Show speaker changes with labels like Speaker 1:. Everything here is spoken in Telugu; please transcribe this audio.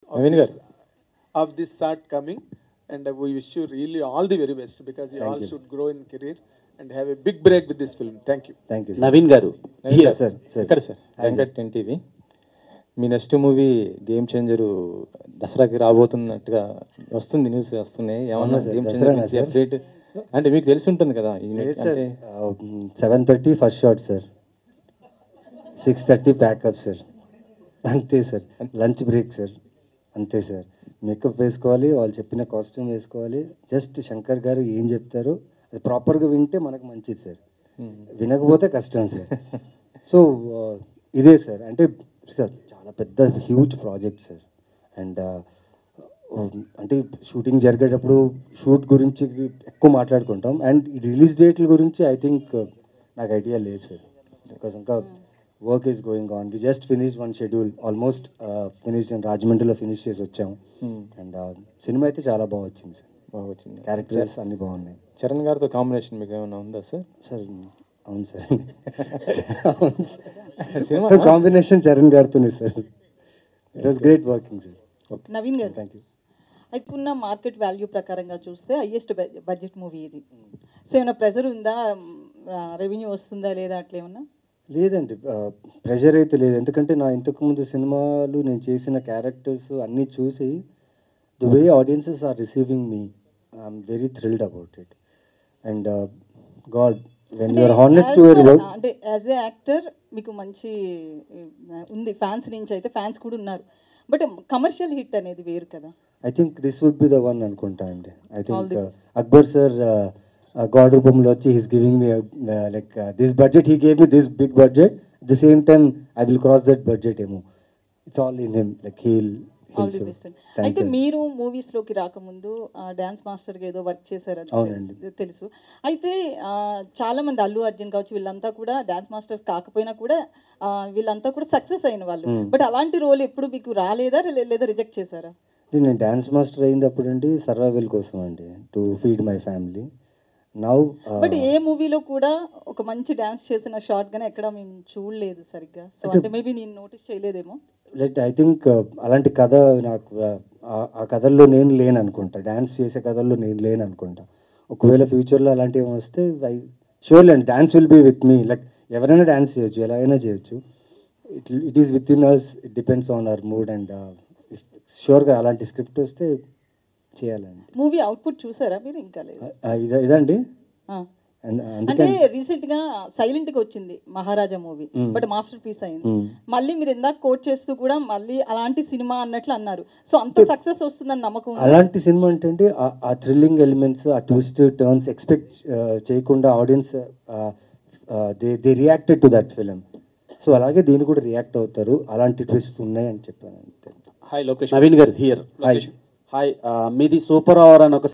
Speaker 1: of
Speaker 2: నవీన్
Speaker 1: this
Speaker 2: గారు
Speaker 1: of this sort coming, and we wish you really all the very best because you
Speaker 3: Thank
Speaker 1: all
Speaker 3: you,
Speaker 1: should grow in career and have a big break with this film. Thank you.
Speaker 3: Thank you
Speaker 4: Naveen garu
Speaker 2: Naveen garu
Speaker 3: sir sir
Speaker 2: ఇక్కడ సార్ వెంకట్ ఎన్టీవీ మీ నెక్స్ట్ మూవీ గేమ్ చేంజరు దసరాకి రాబోతున్నట్టుగా వస్తుంది, న్యూస్ వస్తున్నాయి. ఏమన్నా
Speaker 3: అవునా సార్,
Speaker 2: గేమ్
Speaker 3: దసరానా
Speaker 2: చేంజర్
Speaker 3: సార్?
Speaker 2: అప్డేట్ అంటే మీకు తెలిసి ఉంటుంది కదా ఈ
Speaker 3: లేదు
Speaker 2: నెట్
Speaker 3: సార్,
Speaker 2: అంటే
Speaker 3: 7:30 first shot sir, 6:30 pack up sir, అంతే సార్. లంచ్ బ్రేక్ సార్, అంతే సార్. మేకప్ వేసుకోవాలి, వాళ్ళు చెప్పిన కాస్ట్యూమ్ వేసుకోవాలి. జస్ట్ శంకర్ గారు ఏం చెప్తారో అది ప్రాపర్గా వింటే మనకు మంచిది సార్, వినకపోతే కష్టం సార్. సో ఇదే సార్, అంటే చాలా పెద్ద హ్యూజ్ ప్రాజెక్ట్ సార్. అండ్ అంటే షూటింగ్ జరిగేటప్పుడు షూట్ గురించి ఎక్కువ మాట్లాడుకుంటాం. అండ్ రిలీజ్ డేట్ల గురించి ఐ థింక్ నాకు ఐడియా లేదు సార్, బికాస్ ఇంకా work is going on. We just finish one schedule, almost finish రాజమండ్రిలో ఫినిష్ చేసి వచ్చాము. అండ్ సినిమా అయితే చాలా బాగా వచ్చింది సార్,
Speaker 2: బాగా వచ్చింది.
Speaker 3: క్యారెక్టర్స్ అన్నీ బాగున్నాయి
Speaker 2: చరణ్ గారితో కాంబినేషన్ మీకు ఏమైనా ఉందా సార్?
Speaker 3: సార్. అవును సార్,
Speaker 2: సినిమా
Speaker 3: కాంబినేషన్ చరణ్ గారితోనే sir. It was great working sir.
Speaker 5: Naveen garu,
Speaker 3: thank you.
Speaker 5: అయితే ఉన్న మార్కెట్ వాల్యూ ప్రకారంగా చూస్తే హైయెస్ట్ బడ్జెట్ మూవీ ఇది. సో ఏమైనా ప్రెజర్ ఉందా, రెవెన్యూ వస్తుందా లేదా అట్లా ఏమన్నా?
Speaker 3: లేదండి, ప్రెషర్ అయితే లేదు. ఎందుకంటే నా ఇంతకుముందు సినిమాలు నేను చేసిన క్యారెక్టర్స్ అన్నీ చూసి the way audiences are receiving me, I'm very thrilled about it. And god, when you're honest to your work.
Speaker 5: అంటే యాజ్ ఏ యాక్టర్ మీకు మంచి ఉంది, ఫ్యాన్స్ నుంచి అయితే ఫ్యాన్స్ కూడా ఉన్నారు. బట్ కమర్షియల్ హిట్ అనేది వేరు కదా.
Speaker 3: I think this would be the one అనుకుంటా అండి. I
Speaker 5: All
Speaker 3: think
Speaker 5: the best.
Speaker 3: Akbar sir god రూపంలో వచ్చి he's giving me like this budget, he gave me this big budget. At the same time I will cross that budget ఏమో. It's all in him, like heal.
Speaker 5: All the best. అయితే మీరు మూవీస్ లోకి రాకముందు డాన్స్ మాస్టర్ గా ఏదో వర్క్ చేశారు, అది
Speaker 3: అవునండి.
Speaker 5: తెలుసు. అయితే చాలా మంది అల్లు అర్జున్ కావచ్చు వీళ్ళంతా కూడా డాన్స్ మాస్టర్స్ కాకపోయినా కూడా వీళ్ళంతా కూడా సక్సెస్ అయిన వాళ్ళు. బట్ అలాంటి రోల్ ఎప్పుడు మీకు రాలేదా లేదా రిజెక్ట్ చేశారా?
Speaker 3: నేను డాన్స్ మాస్టర్ అయింది అప్పుడు అండి సర్వైవల్ కోసం అండి, to feed my family. Now
Speaker 5: but ఏ మూవీలో కూడా ఒక మంచి డాన్స్ చేసిన షార్ట్ గానే ఎక్కడ మేము చూడలేదు సరిగ్గా. సో అంటే మేబీ నేను నోటీస్ చేయలేదేమో.
Speaker 3: లైక్ ఐ థింక్ అలాంటి కథ నాకు ఆ కథల్లో నేను లేను అనుకుంటా, డాన్స్ చేసే కథల్లో నేను లేను అనుకుంటా. ఒకవేళ ఫ్యూచర్లో అలాంటివి వస్తే I surely and dance will be with me. Like ఎవరైనా డాన్స్ చేయొచ్చు, ఎలాగైనా చేయొచ్చు. It is within us, it depends on our mood. And షూర్గా అలాంటి స్క్రిప్ట్ వస్తే చేయాలండి.
Speaker 5: మూవీ అవుట్పుట్ చూసారా మీరు? ఇంకా లేదు.
Speaker 3: ఇదండి.
Speaker 5: ఆ. అంటే
Speaker 3: అందుకని
Speaker 5: రీసెంట్ గా సైలెంట్ గా వచ్చింది మహారాజా మూవీ, బట్ మాస్టర్ పీస్ అయింది.
Speaker 3: మ్మ్.
Speaker 5: మళ్ళీ మీరు ఇందాక కోట్ చేస్తూ కూడా మళ్ళీ అలాంటి సినిమా అన్నట్లు అన్నారు. సో అంత సక్సెస్ వస్తుందని నమ్మకం ఉందా?
Speaker 3: అలాంటి సినిమా అంటే ఆ థ్రిల్లింగ్ ఎలిమెంట్స్, ఆ ట్విస్ట్ టర్న్స్ ఎక్స్పెక్ట్ చేయకుండా audience they reacted to that film. So అలాగే దీన్ని కూడా రియాక్ట్ అవుతారు. అలాంటి ట్విస్ట్ ఉన్నాయి అని చెప్పాను అంతే.
Speaker 4: హాయ్ లోకేష్. నవీన్ గారు హియర్.
Speaker 3: హాయ్.
Speaker 4: హాయ్, మీది సూపర్ అవర్ అని ఒక